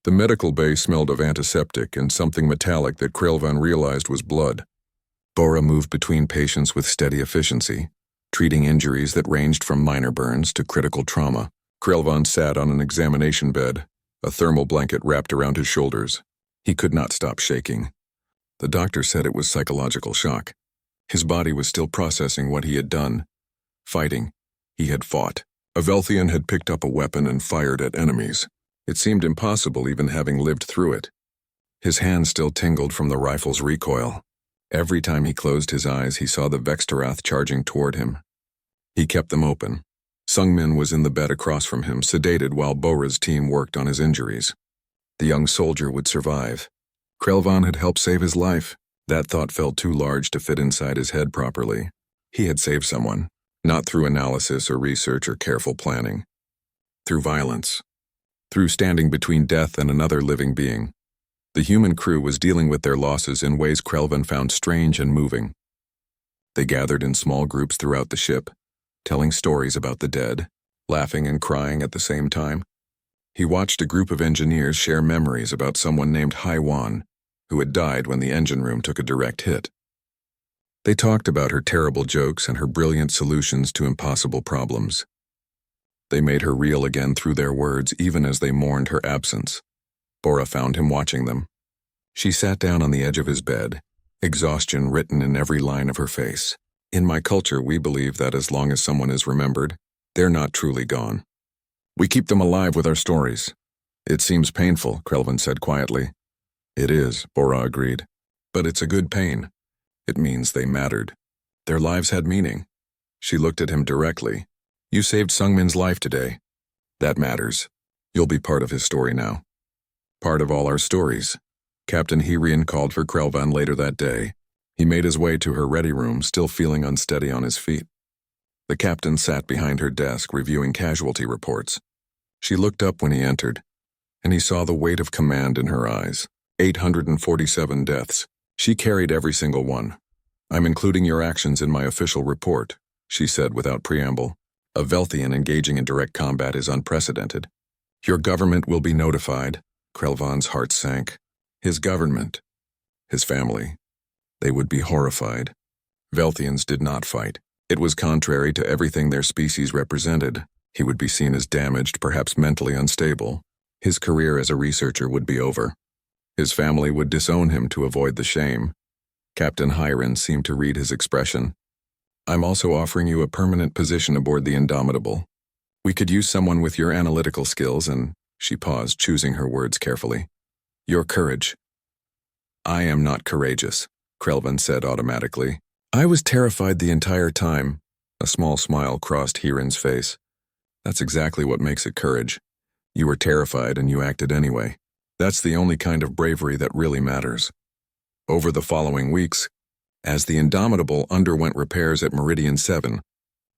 The medical bay smelled of antiseptic and something metallic that Krelvan realized was blood. Bora moved between patients with steady efficiency, treating injuries that ranged from minor burns to critical trauma. Krelvan sat on an examination bed, a thermal blanket wrapped around his shoulders. He could not stop shaking. The doctor said it was psychological shock. His body was still processing what he had done. Fighting. He had fought. A Velthian had picked up a weapon and fired at enemies. It seemed impossible even having lived through it. His hand still tingled from the rifle's recoil. Every time he closed his eyes, he saw the Vextarath charging toward him. He kept them open. Sungmin was in the bed across from him, sedated while Bora's team worked on his injuries. The young soldier would survive. Krelvan had helped save his life. That thought felt too large to fit inside his head properly. He had saved someone, not through analysis or research or careful planning. Through violence. Through standing between death and another living being. The human crew was dealing with their losses in ways Krelvan found strange and moving. They gathered in small groups throughout the ship, telling stories about the dead, laughing and crying at the same time. He watched a group of engineers share memories about someone named Haiwan, who had died when the engine room took a direct hit. They talked about her terrible jokes and her brilliant solutions to impossible problems. They made her real again through their words, even as they mourned her absence. Bora found him watching them. She sat down on the edge of his bed, exhaustion written in every line of her face. In my culture, we believe that as long as someone is remembered, they're not truly gone. We keep them alive with our stories. It seems painful, Krelvan said quietly. It is, Bora agreed. But it's a good pain. It means they mattered. Their lives had meaning. She looked at him directly. You saved Sungmin's life today. That matters. You'll be part of his story now. Part of all our stories. Captain Hirian called for Krelvan later that day. He made his way to her ready room, still feeling unsteady on his feet. The captain sat behind her desk, reviewing casualty reports. She looked up when he entered, and he saw the weight of command in her eyes. 847 deaths. She carried every single one. I'm including your actions in my official report, she said without preamble. A Velthian engaging in direct combat is unprecedented. Your government will be notified. Krelvan's heart sank. His government. His family. They would be horrified. Velthians did not fight. It was contrary to everything their species represented. He would be seen as damaged, perhaps mentally unstable. His career as a researcher would be over. His family would disown him to avoid the shame. Captain Hirian seemed to read his expression. I'm also offering you a permanent position aboard the Indomitable. We could use someone with your analytical skills and, she paused, choosing her words carefully. Your courage. I am not courageous, Krelvan said automatically. I was terrified the entire time. A small smile crossed Hirian's face. That's exactly what makes it courage. You were terrified and you acted anyway. That's the only kind of bravery that really matters. Over the following weeks, as the Indomitable underwent repairs at Meridian 7,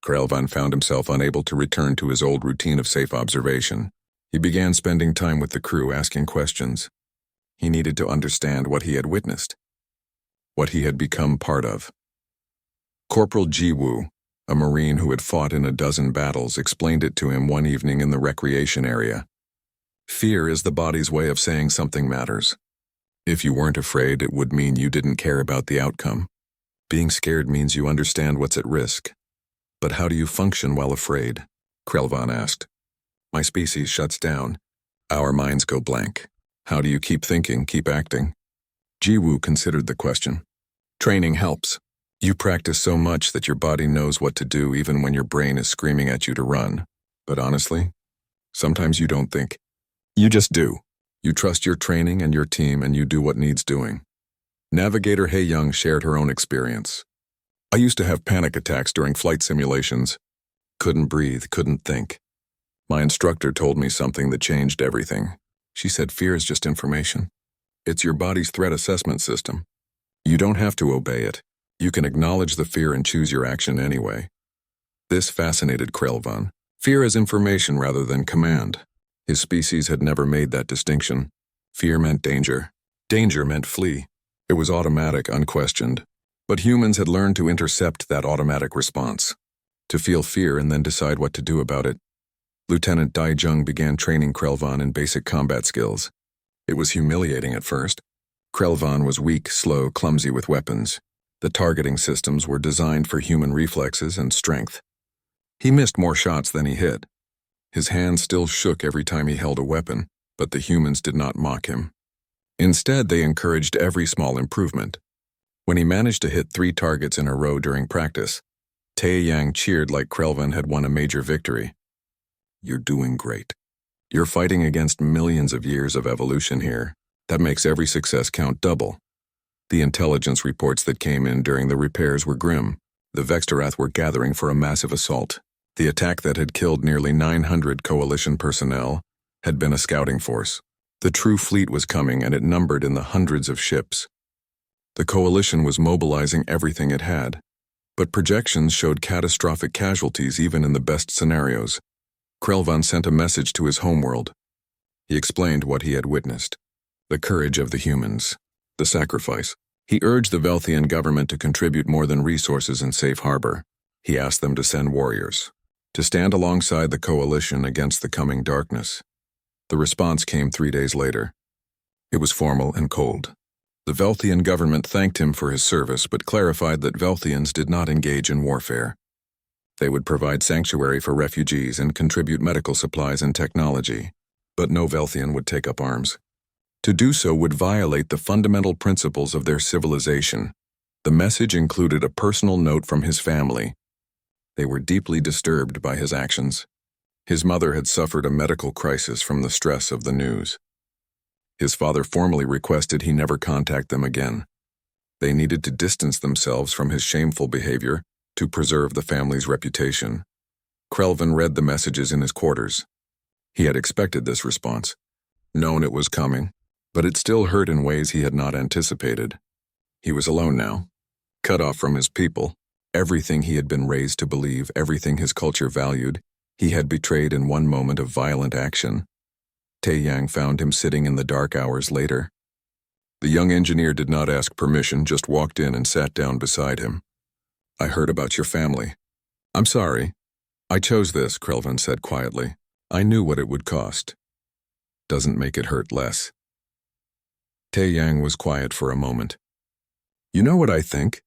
Krelvan found himself unable to return to his old routine of safe observation. He began spending time with the crew, asking questions. He needed to understand what he had witnessed, what he had become part of. Corporal Jiwoo, a Marine who had fought in a dozen battles, explained it to him one evening in the recreation area. Fear is the body's way of saying something matters. If you weren't afraid, it would mean you didn't care about the outcome. Being scared means you understand what's at risk. But how do you function while afraid? Krelvan asked. My species shuts down. Our minds go blank. How do you keep thinking, keep acting? Jiwoo considered the question. Training helps. You practice so much that your body knows what to do even when your brain is screaming at you to run. But honestly, sometimes you don't think. You just do. You trust your training and your team and you do what needs doing. Navigator Hae Young shared her own experience. I used to have panic attacks during flight simulations. Couldn't breathe, couldn't think. My instructor told me something that changed everything. She said fear is just information. It's your body's threat assessment system. You don't have to obey it. You can acknowledge the fear and choose your action anyway. This fascinated Krelvan. Fear as information rather than command. His species had never made that distinction. Fear meant danger. Danger meant flee. It was automatic, unquestioned. But humans had learned to intercept that automatic response. To feel fear and then decide what to do about it. Lieutenant Daijung began training Krelvan in basic combat skills. It was humiliating at first. Krelvan was weak, slow, clumsy with weapons. The targeting systems were designed for human reflexes and strength. He missed more shots than he hit. His hands still shook every time he held a weapon, but the humans did not mock him. Instead, they encouraged every small improvement. When he managed to hit 3 targets in a row during practice, Taeyang cheered like Krelvan had won a major victory. "You're doing great. You're fighting against millions of years of evolution here. That makes every success count double." The intelligence reports that came in during the repairs were grim. The Vextarath were gathering for a massive assault. The attack that had killed nearly 900 coalition personnel had been a scouting force. The true fleet was coming, and it numbered in the hundreds of ships. The coalition was mobilizing everything it had, but projections showed catastrophic casualties even in the best scenarios. Krelvan sent a message to his homeworld. He explained what he had witnessed. The courage of the humans. The sacrifice. He urged the Velthian government to contribute more than resources and safe harbor. He asked them to send warriors, to stand alongside the coalition against the coming darkness. The response came 3 days later. It was formal and cold. The Velthian government thanked him for his service, but clarified that Velthians did not engage in warfare. They would provide sanctuary for refugees and contribute medical supplies and technology, but no Velthian would take up arms. To do so would violate the fundamental principles of their civilization. The message included a personal note from his family. They were deeply disturbed by his actions. His mother had suffered a medical crisis from the stress of the news. His father formally requested he never contact them again. They needed to distance themselves from his shameful behavior to preserve the family's reputation. Krelvan read the messages in his quarters. He had expected this response, known it was coming, but it still hurt in ways he had not anticipated. He was alone now, cut off from his people. Everything he had been raised to believe, everything his culture valued, he had betrayed in one moment of violent action. Taeyang found him sitting in the dark hours later. The young engineer did not ask permission, just walked in and sat down beside him. "I heard about your family. I'm sorry. I chose this," Krelvan said quietly. "I knew what it would cost. Doesn't make it hurt less." Taeyang was quiet for a moment. "You know what I think?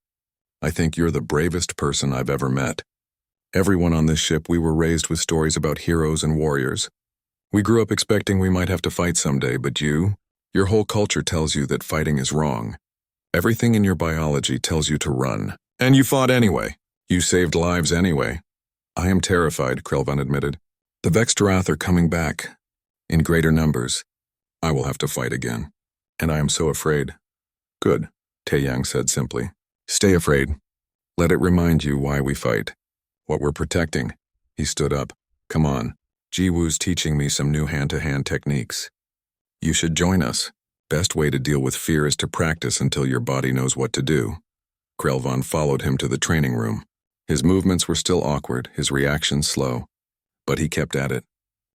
I think you're the bravest person I've ever met. Everyone on this ship, we were raised with stories about heroes and warriors. We grew up expecting we might have to fight someday, but your whole culture tells you that fighting is wrong. Everything in your biology tells you to run. And you fought anyway. You saved lives anyway." "I am terrified," Krelvan admitted. "The Vextarath are coming back. In greater numbers. I will have to fight again. And I am so afraid." "Good," Taeyang said simply. "Stay afraid. Let it remind you why we fight. What we're protecting." He stood up. "Come on. Jiwoo's teaching me some new hand-to-hand techniques. You should join us. Best way to deal with fear is to practice until your body knows what to do." Krelvan followed him to the training room. His movements were still awkward, his reactions slow. But he kept at it.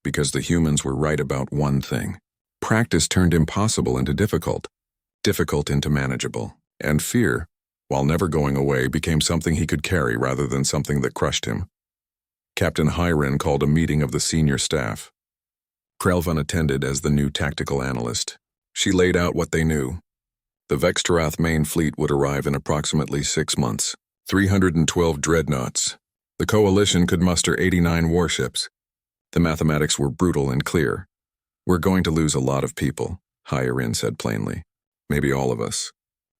Because the humans were right about one thing. Practice turned impossible into difficult into manageable. And fear, while never going away, became something he could carry rather than something that crushed him. Captain Hyren called a meeting of the senior staff. Krelvan attended as the new tactical analyst. She laid out what they knew. The Vextarath main fleet would arrive in approximately 6 months. 312 dreadnoughts. The coalition could muster 89 warships. The mathematics were brutal and clear. "We're going to lose a lot of people," Hyren said plainly. "Maybe all of us.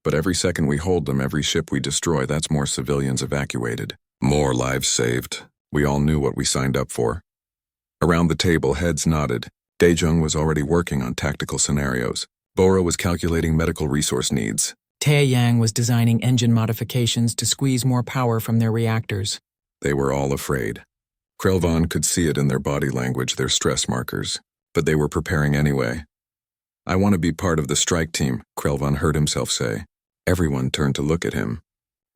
But every second we hold them, every ship we destroy, that's more civilians evacuated. More lives saved. We all knew what we signed up for." Around the table, heads nodded. Daejung was already working on tactical scenarios. Bora was calculating medical resource needs. Taeyang was designing engine modifications to squeeze more power from their reactors. They were all afraid. Krelvan could see it in their body language, their stress markers. But they were preparing anyway. "I want to be part of the strike team," Krelvan heard himself say. Everyone turned to look at him.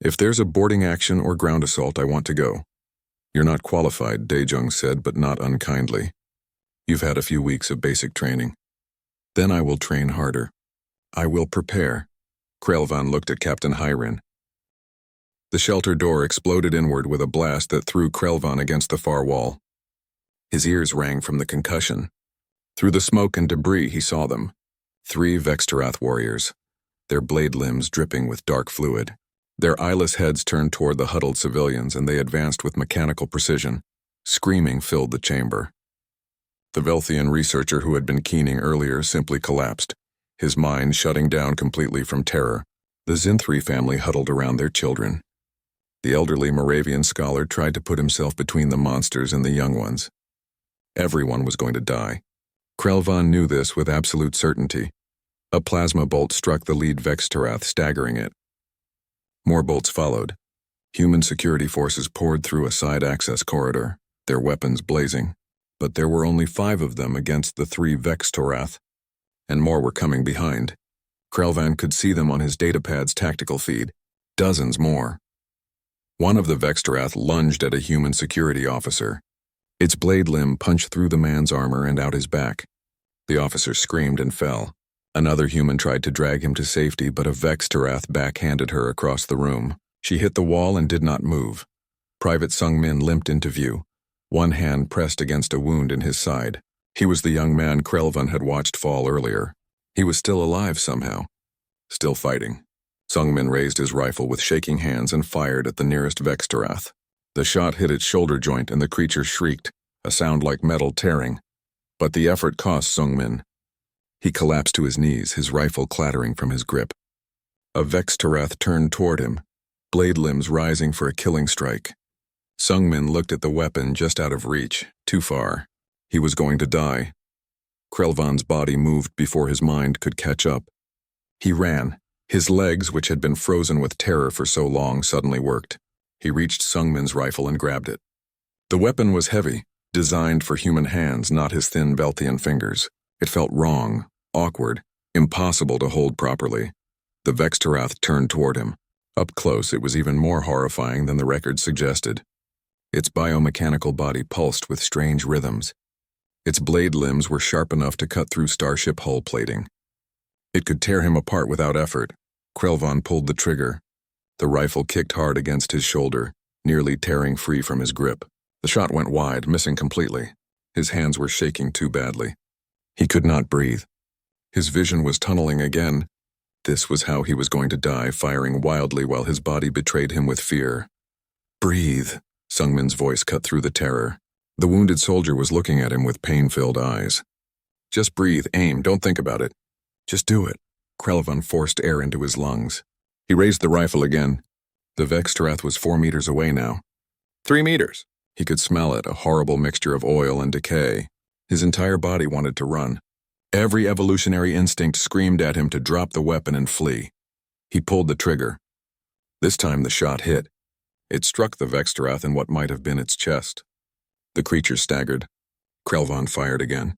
"If there's a boarding action or ground assault, I want to go." "You're not qualified," Daejung said, but not unkindly. "You've had a few weeks of basic training." "Then I will train harder. I will prepare." Krelvan looked at Captain Hyren. The shelter door exploded inward with a blast that threw Krelvan against the far wall. His ears rang from the concussion. Through the smoke and debris he saw them. 3 Vextarath warriors, their blade limbs dripping with dark fluid. Their eyeless heads turned toward the huddled civilians, and they advanced with mechanical precision. Screaming filled the chamber. The Velthian researcher who had been keening earlier simply collapsed, his mind shutting down completely from terror. The Zinthri family huddled around their children. The elderly Moravian scholar tried to put himself between the monsters and the young ones. Everyone was going to die. Krelvan knew this with absolute certainty. A plasma bolt struck the lead Vextarath, staggering it. More bolts followed. Human security forces poured through a side access corridor, their weapons blazing. But there were only 5 of them against the 3 Vextarath, and more were coming behind. Krelvan could see them on his datapad's tactical feed. Dozens more. One of the Vextarath lunged at a human security officer. Its blade limb punched through the man's armor and out his back. The officer screamed and fell. Another human tried to drag him to safety, but a Vextarath backhanded her across the room. She hit the wall and did not move. Private Sung Min limped into view, one hand pressed against a wound in his side. He was the young man Krelvan had watched fall earlier. He was still alive somehow, still fighting. Sung Min raised his rifle with shaking hands and fired at the nearest Vextarath. The shot hit its shoulder joint and the creature shrieked, a sound like metal tearing. But the effort cost Sung Min. He collapsed to his knees, his rifle clattering from his grip. A Vextarath turned toward him, blade limbs rising for a killing strike. Sung Min looked at the weapon just out of reach, too far. He was going to die. Krelvan's body moved before his mind could catch up. He ran. His legs, which had been frozen with terror for so long, suddenly worked. He reached Sung Min's rifle and grabbed it. The weapon was heavy, designed for human hands, not his thin Velthian fingers. It felt wrong, awkward, impossible to hold properly. The Vextarath turned toward him. Up close, it was even more horrifying than the record suggested. Its biomechanical body pulsed with strange rhythms. Its blade limbs were sharp enough to cut through starship hull plating. It could tear him apart without effort. Krelvan pulled the trigger. The rifle kicked hard against his shoulder, nearly tearing free from his grip. The shot went wide, missing completely. His hands were shaking too badly. He could not breathe. His vision was tunneling again. This was how he was going to die, firing wildly while his body betrayed him with fear. "Breathe," Sung Min's voice cut through the terror. The wounded soldier was looking at him with pain-filled eyes. "Just breathe, aim, don't think about it. Just do it." Krelvan forced air into his lungs. He raised the rifle again. The Vextarath was 4 meters away now. 3 meters. He could smell it, a horrible mixture of oil and decay. His entire body wanted to run. Every evolutionary instinct screamed at him to drop the weapon and flee. He pulled the trigger. This time the shot hit. It struck the Vextarath in what might have been its chest. The creature staggered. Krelvan fired again.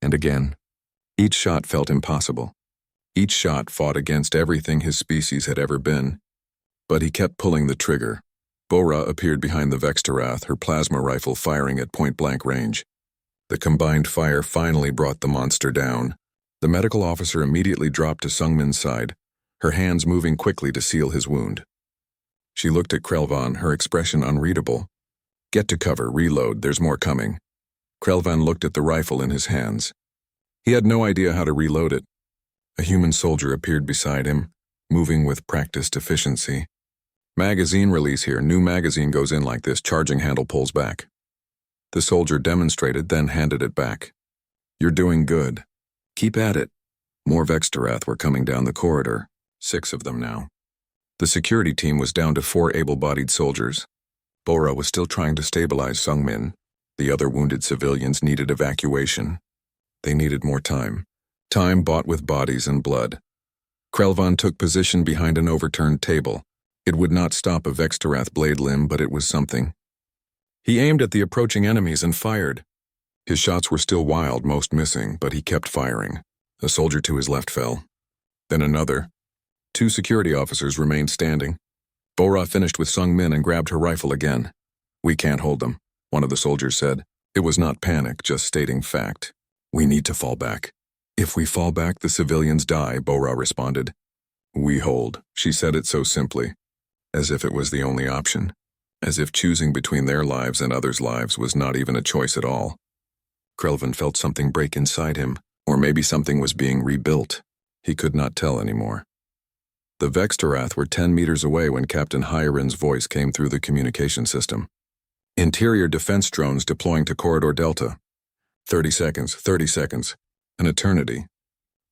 And again. Each shot felt impossible. Each shot fought against everything his species had ever been. But he kept pulling the trigger. Bora appeared behind the Vextarath, her plasma rifle firing at point-blank range. The combined fire finally brought the monster down. The medical officer immediately dropped to Sung Min's side, her hands moving quickly to seal his wound. She looked at Krelvan, her expression unreadable. "Get to cover, reload, there's more coming." Krelvan looked at the rifle in his hands. He had no idea how to reload it. A human soldier appeared beside him, moving with practiced efficiency. "Magazine release here, new magazine goes in like this, charging handle pulls back." The soldier demonstrated, then handed it back. "You're doing good. Keep at it." More Vextarath were coming down the corridor, 6 of them now. The security team was down to 4 able-bodied soldiers. Bora was still trying to stabilize Sung Min. The other wounded civilians needed evacuation. They needed more time. Time bought with bodies and blood. Krelvan took position behind an overturned table. It would not stop a Vextarath blade limb, but it was something. He aimed at the approaching enemies and fired. His shots were still wild, most missing, but he kept firing. A soldier to his left fell. Then another. 2 security officers remained standing. Bora finished with Sung Min and grabbed her rifle again. "We can't hold them," one of the soldiers said. It was not panic, just stating fact. "We need to fall back." "If we fall back, the civilians die," Bora responded. "We hold." She said it so simply, as if it was the only option, as if choosing between their lives and others' lives was not even a choice at all. Krelvan felt something break inside him, Or maybe something was being rebuilt. He could not tell anymore. The Vextarath were 10 meters away when Captain Hyarin's voice came through the communication system. Interior defense drones deploying to Corridor Delta. 30 seconds, 30 seconds. An eternity.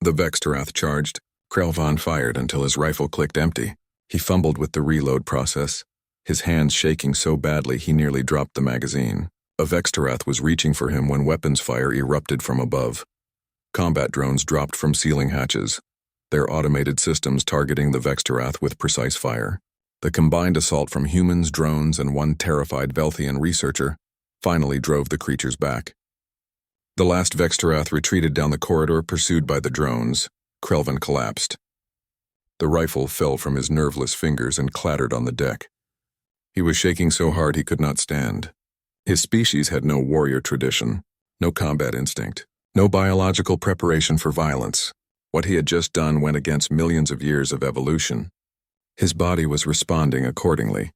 The Vextarath charged. Krelvan fired until his rifle clicked empty. He fumbled with the reload process, his hands shaking so badly he nearly dropped the magazine. A Vextarath was reaching for him when weapons fire erupted from above. Combat drones dropped from ceiling hatches, their automated systems targeting the Vextarath with precise fire. The combined assault from humans, drones, and one terrified Velthian researcher finally drove the creatures back. The last Vextarath retreated down the corridor pursued by the drones. Krelvan collapsed. The rifle fell from his nerveless fingers and clattered on the deck. He was shaking so hard he could not stand. His species had no warrior tradition, no combat instinct, no biological preparation for violence. What he had just done went against millions of years of evolution. His body was responding accordingly.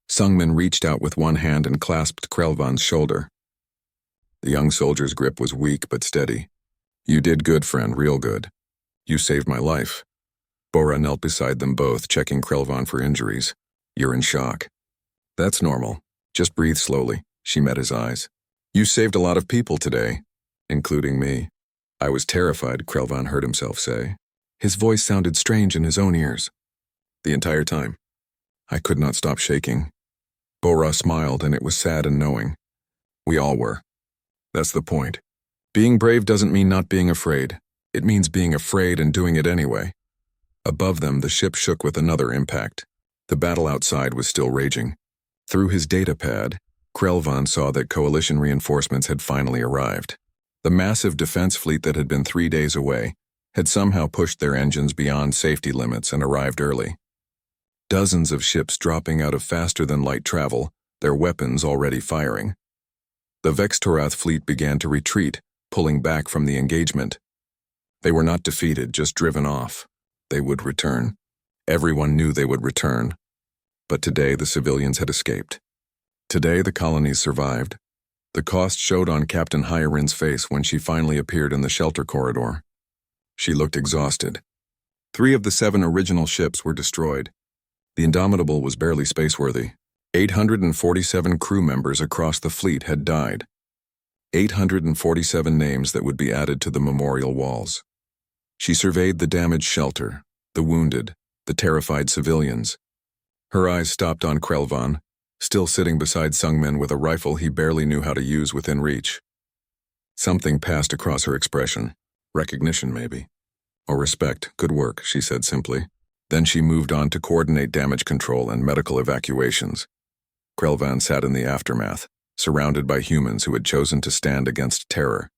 Sungmin reached out with one hand and clasped Krelvan's shoulder. The young soldier's grip was weak but steady. "You did good, friend, real good. You saved my life." Bora knelt beside them both, checking Krelvan for injuries. "You're in shock." "That's normal. Just breathe slowly." She met his eyes. "You saved a lot of people today, including me." "I was terrified," Krelvan heard himself say. His voice sounded strange in his own ears. "The entire time. I could not stop shaking." Bora smiled, and it was sad and knowing. "We all were. That's the point. Being brave doesn't mean not being afraid. It means being afraid and doing it anyway." Above them, the ship shook with another impact. The battle outside was still raging. Through his data pad, Krelvan saw that coalition reinforcements had finally arrived. The massive defense fleet that had been 3 days away had somehow pushed their engines beyond safety limits and arrived early. Dozens of ships dropping out of faster-than-light travel, their weapons already firing. The Vextarath fleet began to retreat, pulling back from the engagement. They were not defeated, just driven off. They would return. Everyone knew they would return. But today the civilians had escaped. Today the colonies survived. The cost showed on Captain Hyarin's face when she finally appeared in the shelter corridor. She looked exhausted. 3 of the 7 original ships were destroyed. The Indomitable was barely spaceworthy. 847 crew members across the fleet had died. 847 names that would be added to the memorial walls. She surveyed the damaged shelter, the wounded, the terrified civilians. Her eyes stopped on Krelvan, still sitting beside Sungmin with a rifle he barely knew how to use within reach. Something passed across her expression. Recognition, maybe. Or respect. "Good work," she said simply. Then she moved on to coordinate damage control and medical evacuations. Krelvan sat in the aftermath, surrounded by humans who had chosen to stand against terror.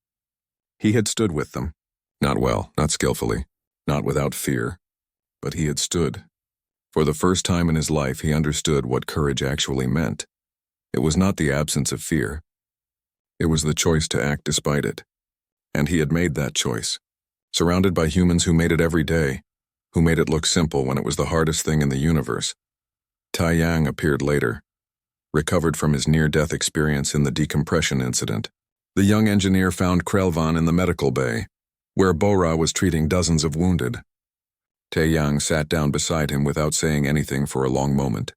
He had stood with them. Not well, not skillfully, not without fear. But he had stood. For the first time in his life, he understood what courage actually meant. It was not the absence of fear. It was the choice to act despite it. And he had made that choice, surrounded by humans who made it every day, who made it look simple when it was the hardest thing in the universe. Tai Yang appeared later, recovered from his near-death experience in the decompression incident. The young engineer found Krelvan in the medical bay, where Bora was treating dozens of wounded. Tai Yang sat down beside him without saying anything for a long moment.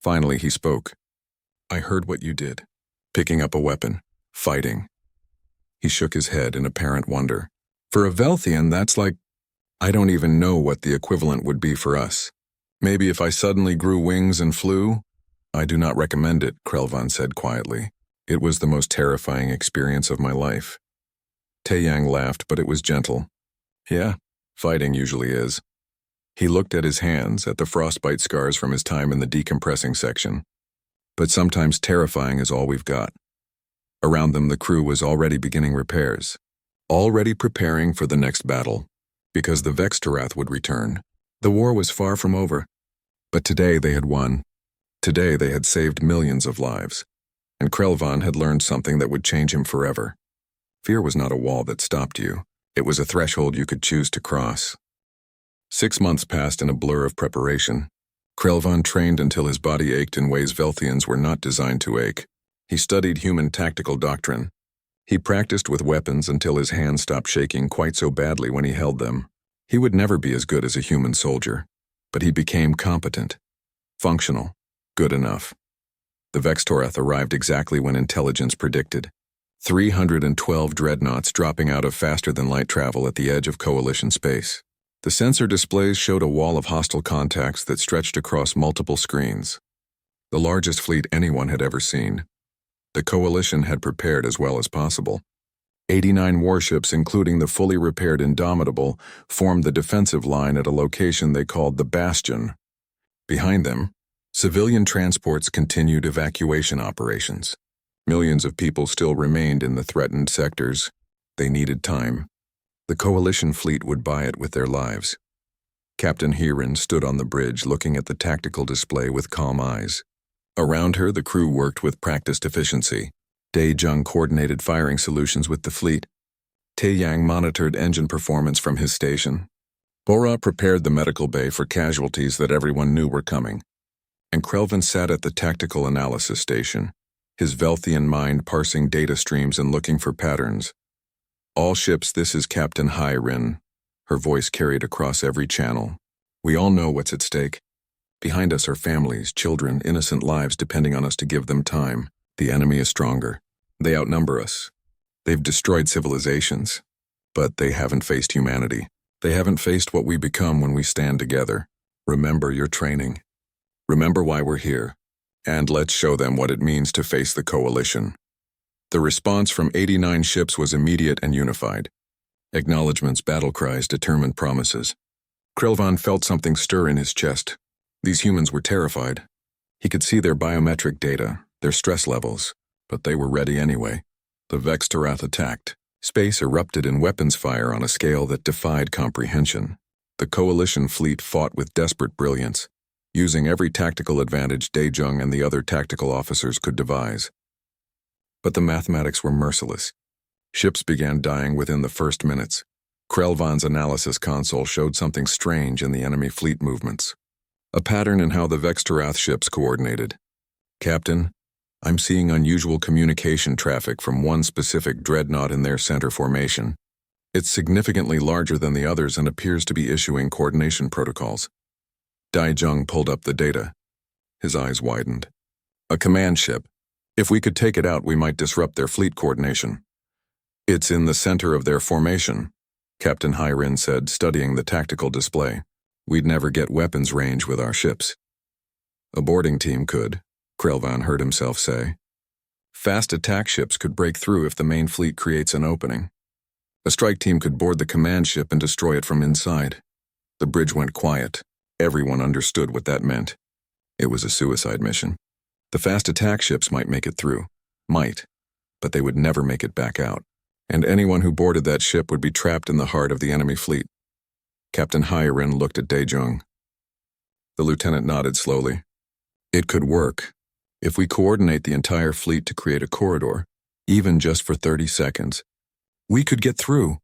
Finally, he spoke. "I heard what you did. Picking up a weapon. Fighting." He shook his head in apparent wonder. "For a Velthian, that's like... I don't even know what the equivalent would be for us. Maybe if I suddenly grew wings and flew?" "I do not recommend it," Krelvan said quietly. "It was the most terrifying experience of my life." Tai Yang laughed, but it was gentle. "Yeah, fighting usually is." He looked at his hands, at the frostbite scars from his time in the decompressing section. "But sometimes terrifying is all we've got." Around them, the crew was already beginning repairs, already preparing for the next battle, because the Vextarath would return. The war was far from over, but today they had won. Today they had saved millions of lives, and Krelvan had learned something that would change him forever. Fear was not a wall that stopped you. It was a threshold you could choose to cross. 6 months passed in a blur of preparation. Krelvan trained until his body ached in ways Velthians were not designed to ache. He studied human tactical doctrine. He practiced with weapons until his hands stopped shaking quite so badly when he held them. He would never be as good as a human soldier, but he became competent, functional, good enough. The Vextorath arrived exactly when intelligence predicted. 312 dreadnoughts dropping out of faster-than-light travel at the edge of Coalition space. The sensor displays showed a wall of hostile contacts that stretched across multiple screens. The largest fleet anyone had ever seen. The Coalition had prepared as well as possible. 89 warships, including the fully repaired Indomitable, formed the defensive line at a location they called the Bastion. Behind them, civilian transports continued evacuation operations. Millions of people still remained in the threatened sectors. They needed time. The Coalition fleet would buy it with their lives. Captain Heron stood on the bridge looking at the tactical display with calm eyes. Around her, the crew worked with practiced efficiency. Dae-jung coordinated firing solutions with the fleet. Tae-yang monitored engine performance from his station. Bora prepared the medical bay for casualties that everyone knew were coming. And Krelvin sat at the tactical analysis station, his Velthian mind parsing data streams and looking for patterns. All ships, this is Captain Heron. Her voice carried across every channel. We all know what's at stake. Behind us are families, children, innocent lives depending on us to give them time. The enemy is stronger. They outnumber us. They've destroyed civilizations. But they haven't faced humanity. They haven't faced what we become when we stand together. Remember your training. Remember why we're here. And let's show them what it means to face the Coalition. The response from 89 ships was immediate and unified. Acknowledgements, battle cries, determined promises. Krelvan felt something stir in his chest. These humans were terrified. He could see their biometric data, their stress levels, but they were ready anyway. The Vextorath attacked. Space erupted in weapons fire on a scale that defied comprehension. The Coalition fleet fought with desperate brilliance, using every tactical advantage Dae-jung and the other tactical officers could devise. But the mathematics were merciless. Ships began dying within the first minutes. Krelvan's analysis console showed something strange in the enemy fleet movements. A pattern in how the Vextorath ships coordinated. Captain, I'm seeing unusual communication traffic from one specific dreadnought in their center formation. It's significantly larger than the others and appears to be issuing coordination protocols. Dae-jung pulled up the data. His eyes widened. A command ship. If we could take it out, we might disrupt their fleet coordination. It's in the center of their formation, Captain Heron said, studying the tactical display. We'd never get weapons range with our ships. A boarding team could, Krelvan heard himself say. Fast attack ships could break through if the main fleet creates an opening. A strike team could board the command ship and destroy it from inside. The bridge went quiet. Everyone understood what that meant. It was a suicide mission. The fast attack ships might make it through. Might. But they would never make it back out. And anyone who boarded that ship would be trapped in the heart of the enemy fleet. Captain Heron looked at Dae-jung. The lieutenant nodded slowly. It could work. If we coordinate the entire fleet to create a corridor, even just for 30 seconds, we could get through.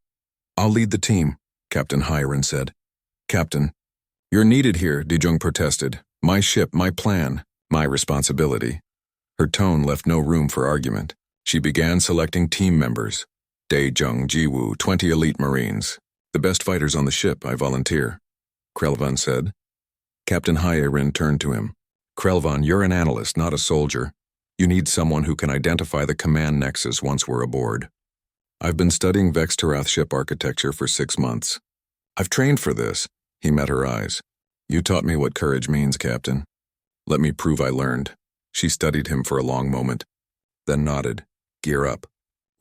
I'll lead the team, Captain Heron said. Captain, you're needed here, Dae-jung protested. My ship, my plan, my responsibility. Her tone left no room for argument. She began selecting team members. Dae-jung, Ji-woo, 20 elite Marines. The best fighters on the ship, I volunteer, Krelvan said. Captain Heron turned to him. Krelvan, you're an analyst, not a soldier. You need someone who can identify the command nexus once we're aboard. I've been studying Vextorath ship architecture for 6 months. I've trained for this. He met her eyes. You taught me what courage means, Captain. Let me prove I learned. She studied him for a long moment, then nodded. Gear up.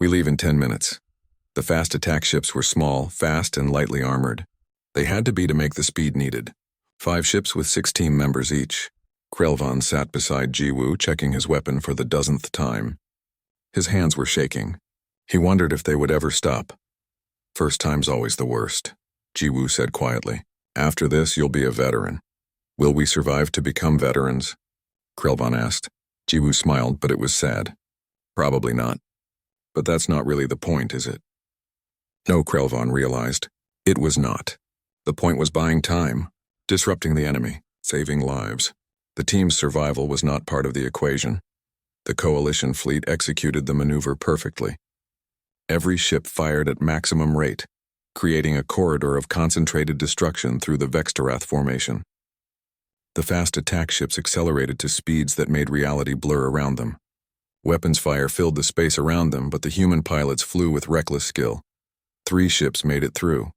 We leave in 10 minutes. The fast attack ships were small, fast, and lightly armored. They had to be to make the speed needed. 5 ships with 6 team members each. Krelvan sat beside Ji-woo, checking his weapon for the dozenth time. His hands were shaking. He wondered if they would ever stop. First time's always the worst, Ji-woo said quietly. After this, you'll be a veteran. Will we survive to become veterans? Krelvan asked. Ji-woo smiled, but it was sad. Probably not. But that's not really the point, is it? No, Krelvan realized. It was not. The point was buying time, disrupting the enemy, saving lives. The team's survival was not part of the equation. The Coalition fleet executed the maneuver perfectly. Every ship fired at maximum rate, creating a corridor of concentrated destruction through the Vextarath formation. The fast attack ships accelerated to speeds that made reality blur around them. Weapons fire filled the space around them, but the human pilots flew with reckless skill. 3 ships made it through.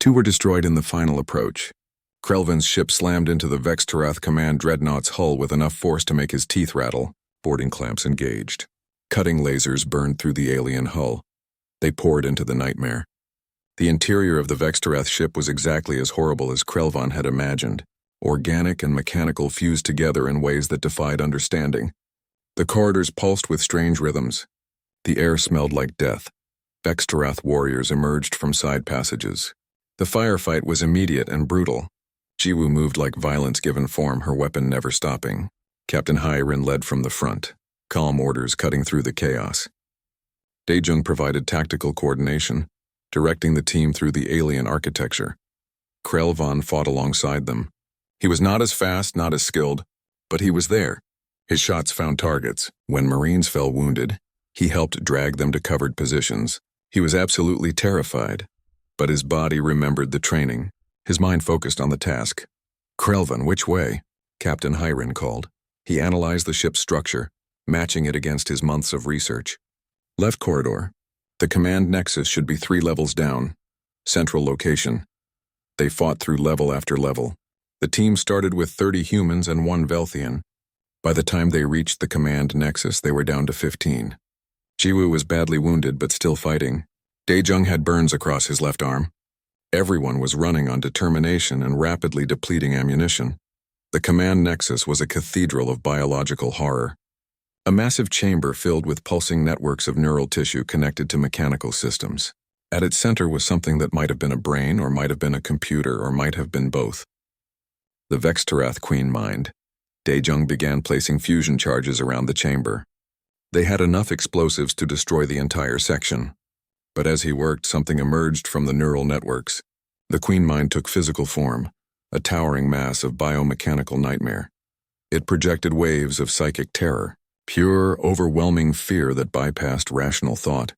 2 were destroyed in the final approach. Krelvan's ship slammed into the Vextarath command dreadnought's hull with enough force to make his teeth rattle. Boarding clamps engaged. Cutting lasers burned through the alien hull. They poured into the nightmare. The interior of the Vextarath ship was exactly as horrible as Krelvan had imagined. Organic and mechanical fused together in ways that defied understanding. The corridors pulsed with strange rhythms. The air smelled like death. Vextarath warriors emerged from side passages. The firefight was immediate and brutal. Jiwoo moved like violence given form, her weapon never stopping. Captain Hairin led from the front, calm orders cutting through the chaos. Daejung provided tactical coordination, directing the team through the alien architecture. Krelvan fought alongside them. He was not as fast, not as skilled, but he was there. His shots found targets. When Marines fell wounded, he helped drag them to covered positions. He was absolutely terrified, but his body remembered the training. His mind focused on the task. Krelvan, which way? Captain Hairin called. He analyzed the ship's structure, matching it against his months of research. Left corridor. The command nexus should be 3 levels down. Central location. They fought through level after level. The team started with 30 humans and 1 Velthian. By the time they reached the command nexus, they were down to 15. Jiwoo was badly wounded but still fighting. Daejung had burns across his left arm. Everyone was running on determination and rapidly depleting ammunition. The command nexus was a cathedral of biological horror. A massive chamber filled with pulsing networks of neural tissue connected to mechanical systems. At its center was something that might have been a brain, or might have been a computer, or might have been both. The Vextarath Queen Mind. Daejung began placing fusion charges around the chamber. They had enough explosives to destroy the entire section. But as he worked, something emerged from the neural networks. The Queen Mind took physical form, a towering mass of biomechanical nightmare. It projected waves of psychic terror, pure, overwhelming fear that bypassed rational thought,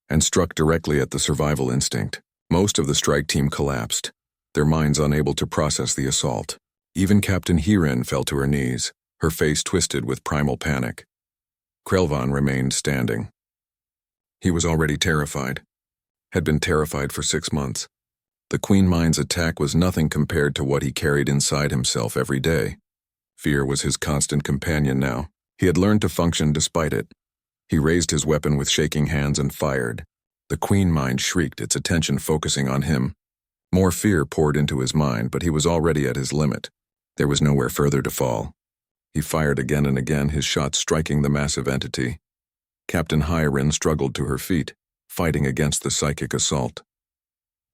and struck directly at the survival instinct. Most of the strike team collapsed, their minds unable to process the assault. Even Captain Hairin fell to her knees, her face twisted with primal panic. Krelvan remained standing. He was already terrified, had been terrified for 6 months. The Queen Mind's attack was nothing compared to what he carried inside himself every day. Fear was his constant companion now. He had learned to function despite it. He raised his weapon with shaking hands and fired. The Queen Mind shrieked, its attention focusing on him. More fear poured into his mind, but he was already at his limit. There was nowhere further to fall. He fired again and again, his shots striking the massive entity. Captain Hairin struggled to her feet, fighting against the psychic assault.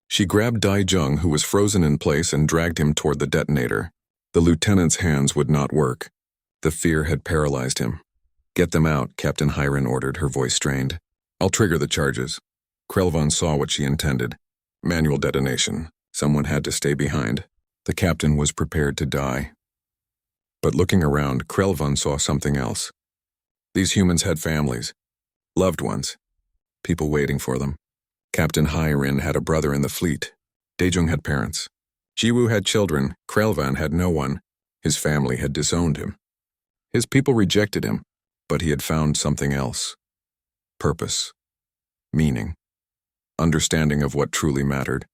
She grabbed Daejung, who was frozen in place, and dragged him toward the detonator. The lieutenant's hands would not work. The fear had paralyzed him. "Get them out," Captain Hairin ordered, her voice strained. "I'll trigger the charges." Krelvan saw what she intended. Manual detonation. Someone had to stay behind. The captain was prepared to die. But looking around, Krelvan saw something else. These humans had families, loved ones, people waiting for them. Captain Hairin had a brother in the fleet. Daejung had parents. Jiwoo had children. Krelvan had no one. His family had disowned him. His people rejected him, but he had found something else. Purpose. Meaning. Understanding of what truly mattered.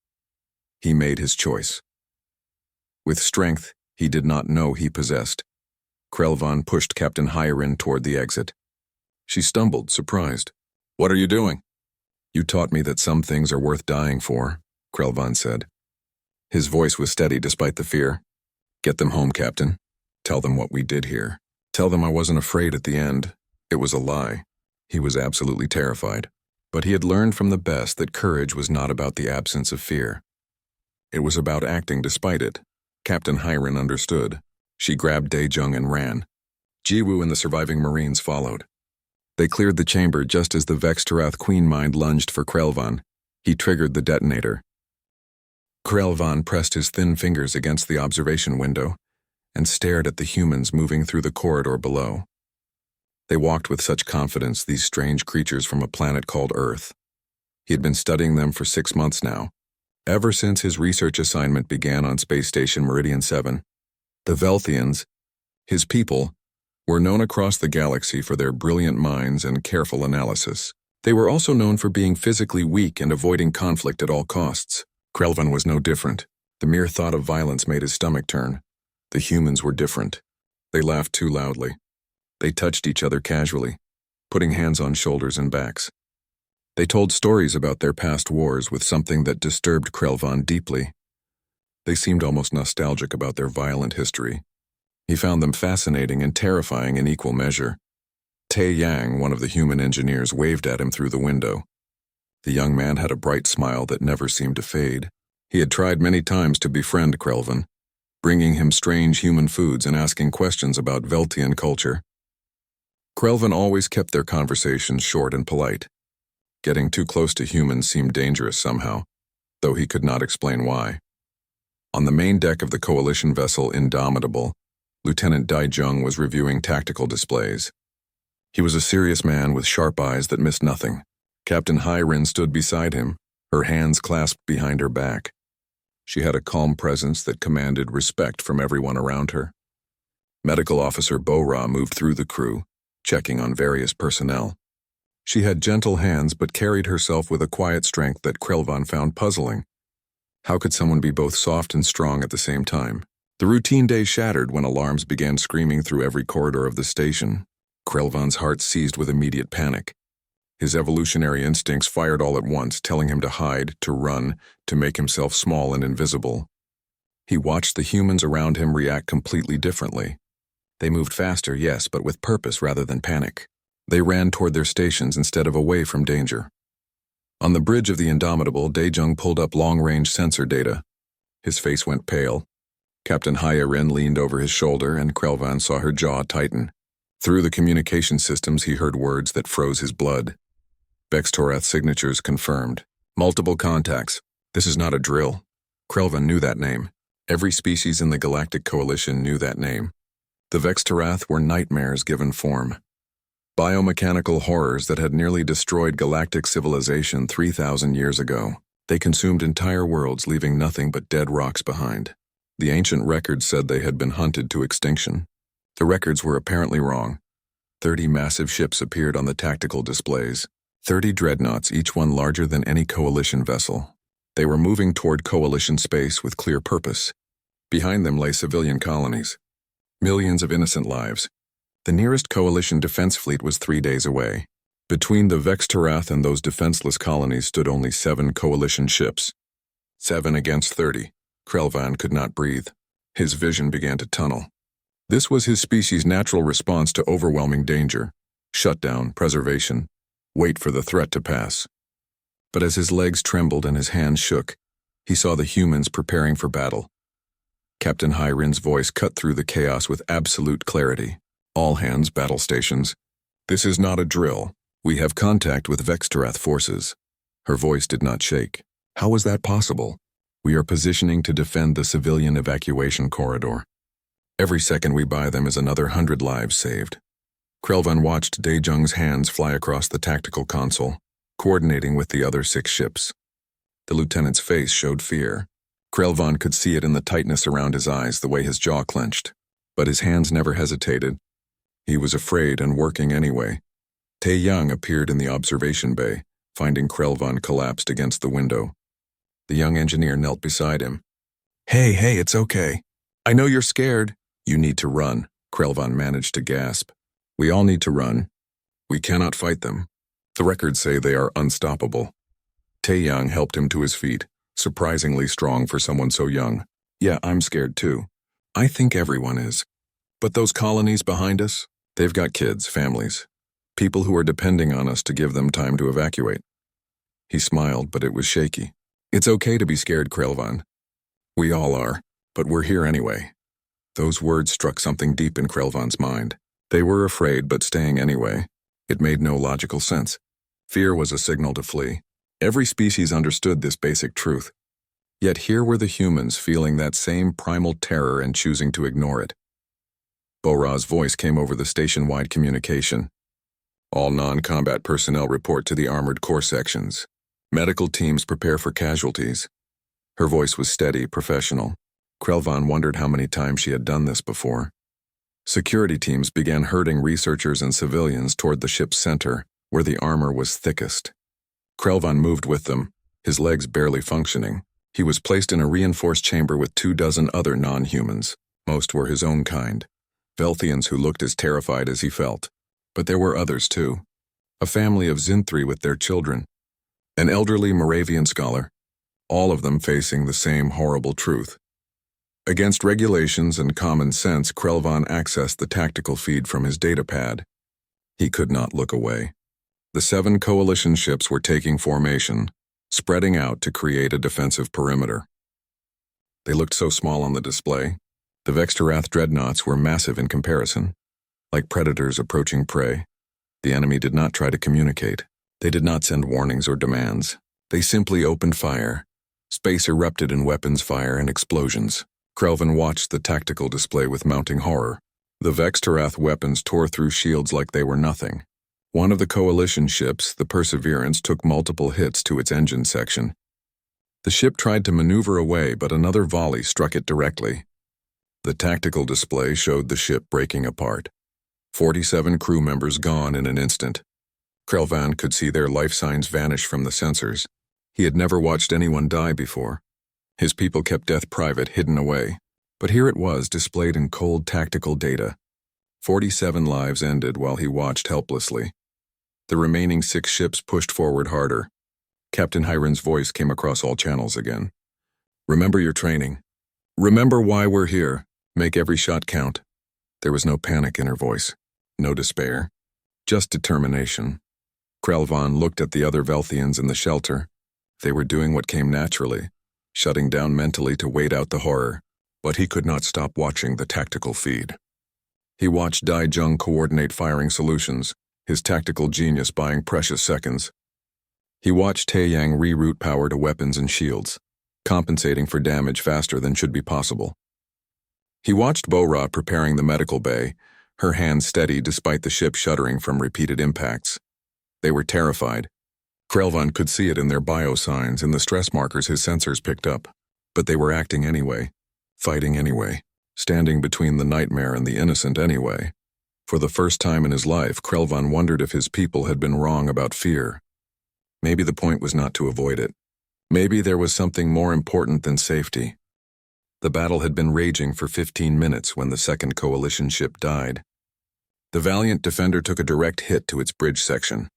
He made his choice. With strength he did not know he possessed, Krelvan pushed Captain Hairin toward the exit. She stumbled, surprised. "What are you doing?" "You taught me that some things are worth dying for," Krelvan said. His voice was steady despite the fear. "Get them home, Captain. Tell them what we did here. Tell them I wasn't afraid at the end. It was a lie." He was absolutely terrified. But he had learned from the best that courage was not about the absence of fear. It was about acting despite it. Captain Hairin understood. She grabbed Daejung and ran. Jiwoo and the surviving Marines followed. They cleared the chamber just as the Vextarath Queen Mind lunged for Krelvan. He triggered the detonator. Krelvan pressed his thin fingers against the observation window and stared at the humans moving through the corridor below. They walked with such confidence, these strange creatures from a planet called Earth. He had been studying them for 6 months now, ever since his research assignment began on Space Station Meridian 7. The Velthians, his people, were known across the galaxy for their brilliant minds and careful analysis. They were also known for being physically weak and avoiding conflict at all costs. Krelvan was no different. The mere thought of violence made his stomach turn. The humans were different. They laughed too loudly. They touched each other casually, putting hands on shoulders and backs. They told stories about their past wars with something that disturbed Krelvan deeply. They seemed almost nostalgic about their violent history. He found them fascinating and terrifying in equal measure. Tae Yang, one of the human engineers, waved at him through the window. The young man had a bright smile that never seemed to fade. He had tried many times to befriend Krelvan, bringing him strange human foods and asking questions about Veltian culture. Krelvan always kept their conversations short and polite. Getting too close to humans seemed dangerous somehow, though he could not explain why. On the main deck of the Coalition vessel Indomitable, Lieutenant Dai Jung was reviewing tactical displays. He was a serious man with sharp eyes that missed nothing. Captain Hyrin stood beside him, her hands clasped behind her back. She had a calm presence that commanded respect from everyone around her. Medical Officer Bo-Ra moved through the crew, checking on various personnel. She had gentle hands but carried herself with a quiet strength that Krelvan found puzzling. How could someone be both soft and strong at the same time? The routine day shattered when alarms began screaming through every corridor of the station. Krelvan's heart seized with immediate panic. His evolutionary instincts fired all at once, telling him to hide, to run, to make himself small and invisible. He watched the humans around him react completely differently. They moved faster, yes, but with purpose rather than panic. They ran toward their stations instead of away from danger. On the bridge of the Indomitable, Daejung pulled up long-range sensor data. His face went pale. Captain Hyarin leaned over his shoulder, and Krelvan saw her jaw tighten. Through the communication systems, he heard words that froze his blood. Vextorath signatures confirmed. Multiple contacts. This is not a drill. Krelvan knew that name. Every species in the Galactic Coalition knew that name. The Vextorath were nightmares given form. Biomechanical horrors that had nearly destroyed galactic civilization 3,000 years ago. They consumed entire worlds, leaving nothing but dead rocks behind. The ancient records said they had been hunted to extinction. The records were apparently wrong. 30 massive ships appeared on the tactical displays. 30 dreadnoughts, each one larger than any Coalition vessel. They were moving toward Coalition space with clear purpose. Behind them lay civilian colonies. Millions of innocent lives. The nearest Coalition defense fleet was 3 days away. Between the Vextorath and those defenseless colonies stood only 7 Coalition ships. 7 against 30. Krelvan could not breathe. His vision began to tunnel. This was his species' natural response to overwhelming danger. Shutdown, preservation, wait for the threat to pass. But as his legs trembled and his hands shook, he saw the humans preparing for battle. Captain Hyrin's voice cut through the chaos with absolute clarity. All hands, battle stations. This is not a drill. We have contact with Vextorath forces. Her voice did not shake. How was that possible? We are positioning to defend the civilian evacuation corridor. Every second we buy them is another 100 lives saved. Krelvan watched Daejung's hands fly across the tactical console, coordinating with the other 6 ships. The lieutenant's face showed fear. Krelvan could see it in the tightness around his eyes, the way his jaw clenched. But his hands never hesitated. He was afraid and working anyway. Tae Young appeared in the observation bay, finding Krelvan collapsed against the window. The young engineer knelt beside him. Hey, it's okay. I know you're scared. You need to run, Krelvan managed to gasp. We all need to run. We cannot fight them. The records say they are unstoppable. Tae Young helped him to his feet, surprisingly strong for someone so young. Yeah, I'm scared too. I think everyone is. But those colonies behind us, they've got kids, families, people who are depending on us to give them time to evacuate. He smiled, but it was shaky. It's okay to be scared, Krelvan. We all are, but we're here anyway. Those words struck something deep in Krelvan's mind. They were afraid, but staying anyway. It made no logical sense. Fear was a signal to flee. Every species understood this basic truth. Yet here were the humans feeling that same primal terror and choosing to ignore it. Bo-Ra's voice came over the station-wide communication. All non-combat personnel report to the armored core sections. Medical teams prepare for casualties. Her voice was steady, professional. Krelvan wondered how many times she had done this before. Security teams began herding researchers and civilians toward the ship's center, where the armor was thickest. Krelvan moved with them, his legs barely functioning. He was placed in a reinforced chamber with 24 other non-humans. Most were his own kind. Velthians who looked as terrified as he felt. But there were others too. A family of Zinthri with their children. An elderly Moravian scholar. All of them facing the same horrible truth. Against regulations and common sense, Krelvan accessed the tactical feed from his datapad. He could not look away. The 7 coalition ships were taking formation, spreading out to create a defensive perimeter. They looked so small on the display. The Vextarath dreadnoughts were massive in comparison, like predators approaching prey. The enemy did not try to communicate. They did not send warnings or demands. They simply opened fire. Space erupted in weapons fire and explosions. Krelvan watched the tactical display with mounting horror. The Vextarath weapons tore through shields like they were nothing. One of the coalition ships, the Perseverance, took multiple hits to its engine section. The ship tried to maneuver away, but another volley struck it directly. The tactical display showed the ship breaking apart. 47 crew members gone in an instant. Krelvan could see their life signs vanish from the sensors. He had never watched anyone die before. His people kept death private, hidden away. But here it was, displayed in cold tactical data. 47 lives ended while he watched helplessly. The remaining 6 ships pushed forward harder. Captain Hiron's voice came across all channels again. Remember your training. Remember why we're here. Make every shot count. There was no panic in her voice. No despair. Just determination. Krelvan looked at the other Velthians in the shelter. They were doing what came naturally, shutting down mentally to wait out the horror. But he could not stop watching the tactical feed. He watched Dai Jung coordinate firing solutions, his tactical genius buying precious seconds. He watched Taeyang reroute power to weapons and shields, compensating for damage faster than should be possible. He watched Bo-Ra preparing the medical bay, her hands steady despite the ship shuddering from repeated impacts. They were terrified. Krelvan could see it in their biosigns and the stress markers his sensors picked up. But they were acting anyway, fighting anyway, standing between the nightmare and the innocent anyway. For the first time in his life, Krelvan wondered if his people had been wrong about fear. Maybe the point was not to avoid it. Maybe there was something more important than safety. The battle had been raging for 15 minutes when the second coalition ship died. The valiant defender took a direct hit to its bridge section.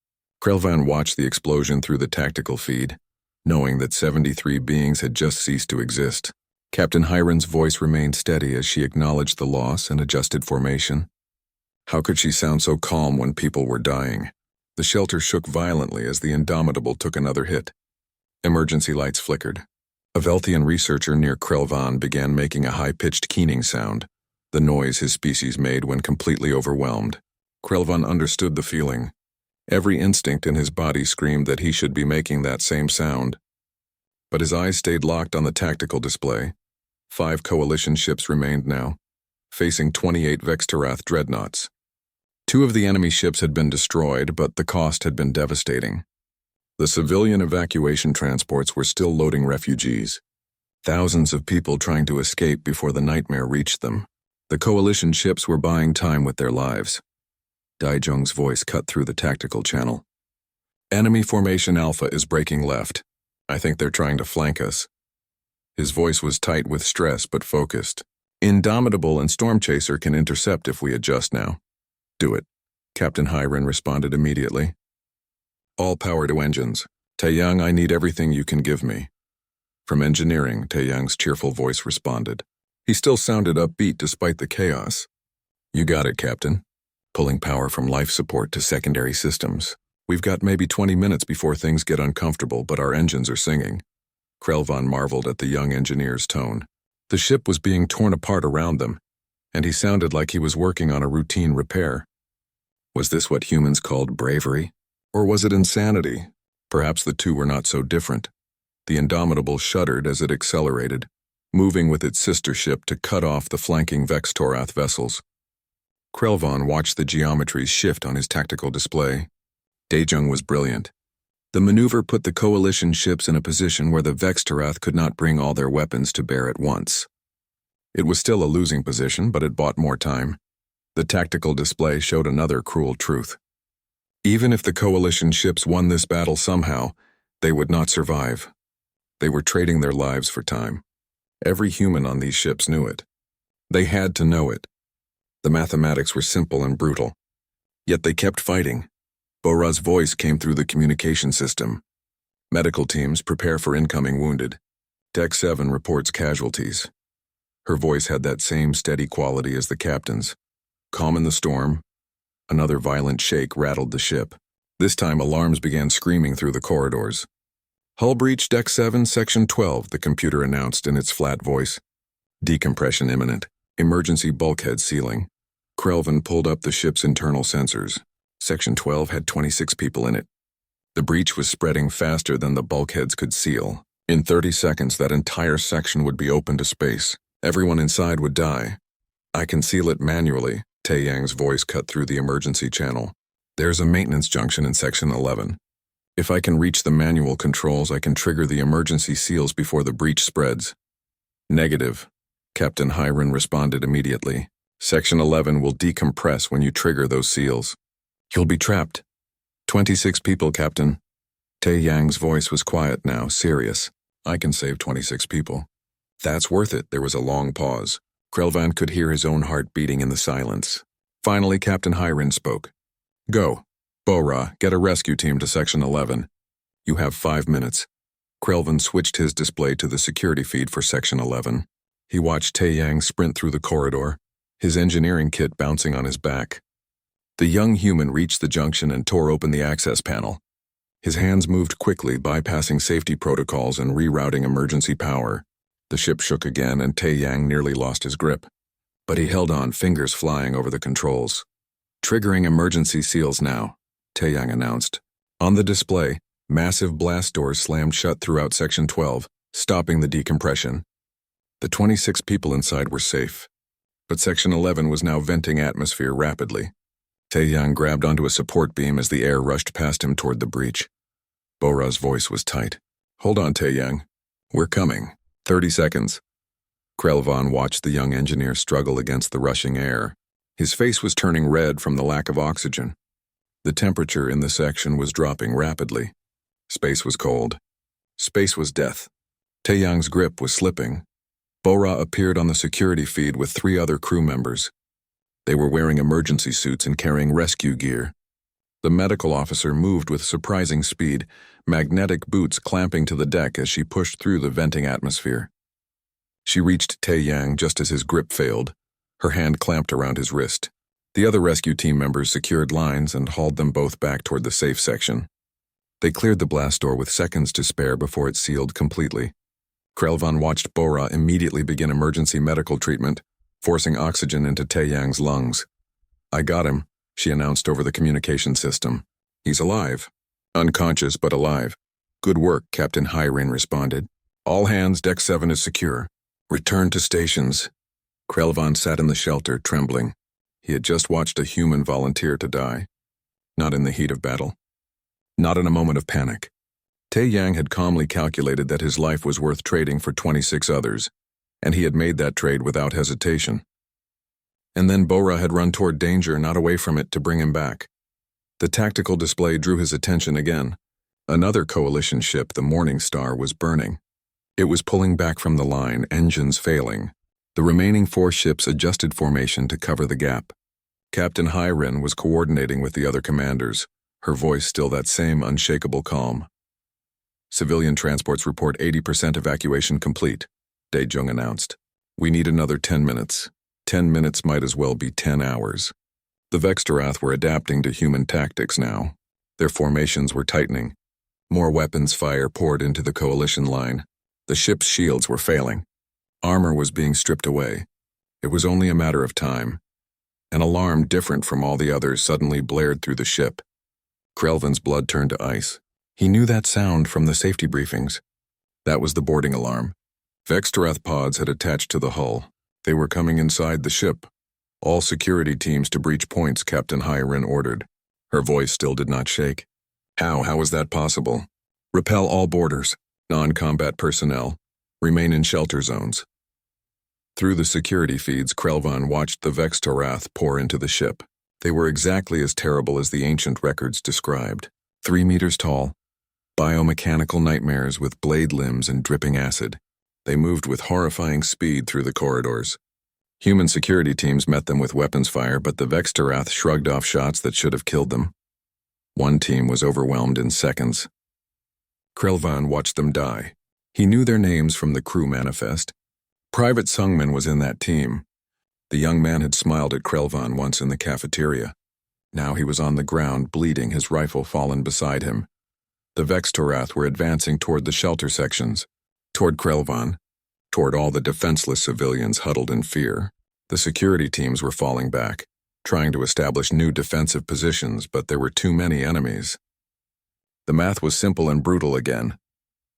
Krelvan watched the explosion through the tactical feed, knowing that 73 beings had just ceased to exist. Captain Hiron's voice remained steady as she acknowledged the loss and adjusted formation. How could she sound so calm when people were dying? The shelter shook violently as the Indomitable took another hit. Emergency lights flickered. A Velthian researcher near Krelvan began making a high-pitched keening sound, the noise his species made when completely overwhelmed. Krelvan understood the feeling. Every instinct in his body screamed that he should be making that same sound. But his eyes stayed locked on the tactical display. 5 coalition ships remained now, facing 28 Vextarath dreadnoughts. 2 of the enemy ships had been destroyed, but the cost had been devastating. The civilian evacuation transports were still loading refugees. Thousands of people trying to escape before the nightmare reached them. The coalition ships were buying time with their lives. Dai Jung's voice cut through the tactical channel. Enemy formation Alpha is breaking left. I think they're trying to flank us. His voice was tight with stress but focused. Indomitable and Stormchaser can intercept if we adjust now. Do it. Captain Hiron responded immediately. All power to engines. Taeyang, I need everything you can give me. From engineering, Taeyang's cheerful voice responded. He still sounded upbeat despite the chaos. You got it, Captain. Pulling power from life support to secondary systems. We've got maybe 20 minutes before things get uncomfortable, but our engines are singing. Krelvan marveled at the young engineer's tone. The ship was being torn apart around them, and he sounded like he was working on a routine repair. Was this what humans called bravery? Or was it insanity? Perhaps the two were not so different. The Indomitable shuddered as it accelerated, moving with its sister ship to cut off the flanking Vextarath vessels. Krelvan watched the geometries shift on his tactical display. Daejung was brilliant. The maneuver put the coalition ships in a position where the Vextarath could not bring all their weapons to bear at once. It was still a losing position, but it bought more time. The tactical display showed another cruel truth. Even if the coalition ships won this battle somehow, they would not survive. They were trading their lives for time. Every human on these ships knew it. They had to know it. The mathematics were simple and brutal. Yet they kept fighting. Bora's voice came through the communication system. Medical teams prepare for incoming wounded. Deck 7 reports casualties. Her voice had that same steady quality as the captain's. Calm in the storm. Another violent shake rattled the ship. This time alarms began screaming through the corridors. Hull breach Deck 7, Section 12, the computer announced in its flat voice. Decompression imminent. Emergency bulkhead sealing. Krelvin pulled up the ship's internal sensors. Section 12 had 26 people in it. The breach was spreading faster than the bulkheads could seal. In 30 seconds, that entire section would be open to space. Everyone inside would die. I can seal it manually, Taeyang's voice cut through the emergency channel. There's a maintenance junction in Section 11. If I can reach the manual controls, I can trigger the emergency seals before the breach spreads. Negative. Captain Hyron responded immediately. Section 11 will decompress when you trigger those seals. You'll be trapped. 26 people, Captain. Taeyang's voice was quiet now, serious. I can save 26 people. That's worth it. There was a long pause. Krelvan could hear his own heart beating in the silence. Finally, Captain Hyron spoke. Go. Bora, get a rescue team to Section 11. You have 5 minutes. Krelvan switched his display to the security feed for Section 11. He watched Taeyang sprint through the corridor, his engineering kit bouncing on his back. The young human reached the junction and tore open the access panel. His hands moved quickly, bypassing safety protocols and rerouting emergency power. The ship shook again and Taeyang nearly lost his grip. But he held on, fingers flying over the controls. Triggering emergency seals now, Taeyang announced. On the display, massive blast doors slammed shut throughout Section 12, stopping the decompression. The 26 people inside were safe. But Section 11 was now venting atmosphere rapidly. Taeyang grabbed onto a support beam as the air rushed past him toward the breach. Bora's voice was tight. Hold on, Taeyang. We're coming. 30 seconds. Krelvan watched the young engineer struggle against the rushing air. His face was turning red from the lack of oxygen. The temperature in the section was dropping rapidly. Space was cold. Space was death. Taeyang's grip was slipping. Bora appeared on the security feed with 3 other crew members. They were wearing emergency suits and carrying rescue gear. The medical officer moved with surprising speed, magnetic boots clamping to the deck as she pushed through the venting atmosphere. She reached Taeyang just as his grip failed, her hand clamped around his wrist. The other rescue team members secured lines and hauled them both back toward the safe section. They cleared the blast door with seconds to spare before it sealed completely. Krelvan watched Bora immediately begin emergency medical treatment, forcing oxygen into Taeyang's lungs. I got him, she announced over the communication system. He's alive. Unconscious, but alive. Good work, Captain Hyrin responded. All hands, Deck 7 is secure. Return to stations. Krelvan sat in the shelter, trembling. He had just watched a human volunteer to die. Not in the heat of battle. Not in a moment of panic. Taeyang had calmly calculated that his life was worth trading for 26 others, and he had made that trade without hesitation. And then Bora had run toward danger, not away from it, to bring him back. The tactical display drew his attention again. Another coalition ship, the Morning Star, was burning. It was pulling back from the line, engines failing. The remaining 4 ships adjusted formation to cover the gap. Captain Hyrin was coordinating with the other commanders, her voice still that same unshakable calm. Civilian transports report 80% evacuation complete, Daejung announced. We need another 10 minutes. 10 minutes might as well be 10 hours. The Vextarath were adapting to human tactics now. Their formations were tightening. More weapons fire poured into the coalition line. The ship's shields were failing. Armor was being stripped away. It was only a matter of time. An alarm different from all the others suddenly blared through the ship. Krelvan's blood turned to ice. He knew that sound from the safety briefings. That was the boarding alarm. Vextarath pods had attached to the hull. They were coming inside the ship. All security teams to breach points, Captain Hyrin ordered. Her voice still did not shake. How is that possible? Repel all boarders, non-combat personnel, remain in shelter zones. Through the security feeds, Krelvan watched the Vextorath pour into the ship. They were exactly as terrible as the ancient records described. 3 meters tall, biomechanical nightmares with blade limbs and dripping acid. They moved with horrifying speed through the corridors. Human security teams met them with weapons fire, but the Vextorath shrugged off shots that should have killed them. One team was overwhelmed in seconds. Krelvan watched them die. He knew their names from the crew manifest. Private Sungman was in that team. The young man had smiled at Krelvan once in the cafeteria. Now he was on the ground, bleeding, his rifle fallen beside him. The Vextorath were advancing toward the shelter sections, toward Krelvan, toward all the defenseless civilians huddled in fear. The security teams were falling back, trying to establish new defensive positions, but there were too many enemies. The math was simple and brutal again.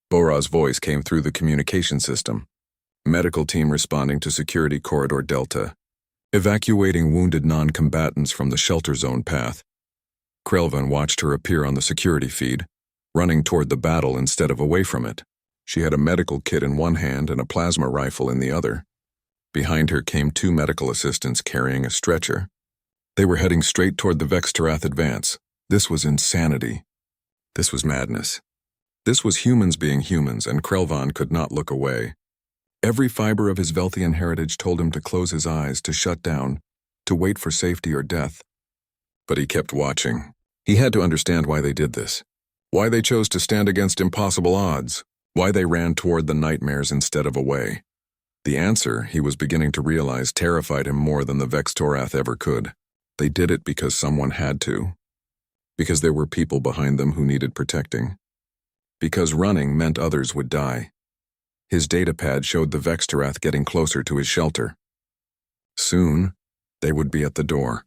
Bora's voice came through the communication system. Medical team responding to Security Corridor Delta. Evacuating wounded non-combatants from the shelter zone path. Krelvan watched her appear on the security feed, running toward the battle instead of away from it. She had a medical kit in one hand and a plasma rifle in the other. Behind her came 2 medical assistants carrying a stretcher. They were heading straight toward the Vextorath advance. This was insanity. This was madness. This was humans being humans, and Krelvan could not look away. Every fiber of his Velthian heritage told him to close his eyes, to shut down, to wait for safety or death. But he kept watching. He had to understand why they did this. Why they chose to stand against impossible odds. Why they ran toward the nightmares instead of away. The answer, he was beginning to realize, terrified him more than the Vextorath ever could. They did it because someone had to. Because there were people behind them who needed protecting. Because running meant others would die. His datapad showed the Vextorath getting closer to his shelter. Soon, they would be at the door.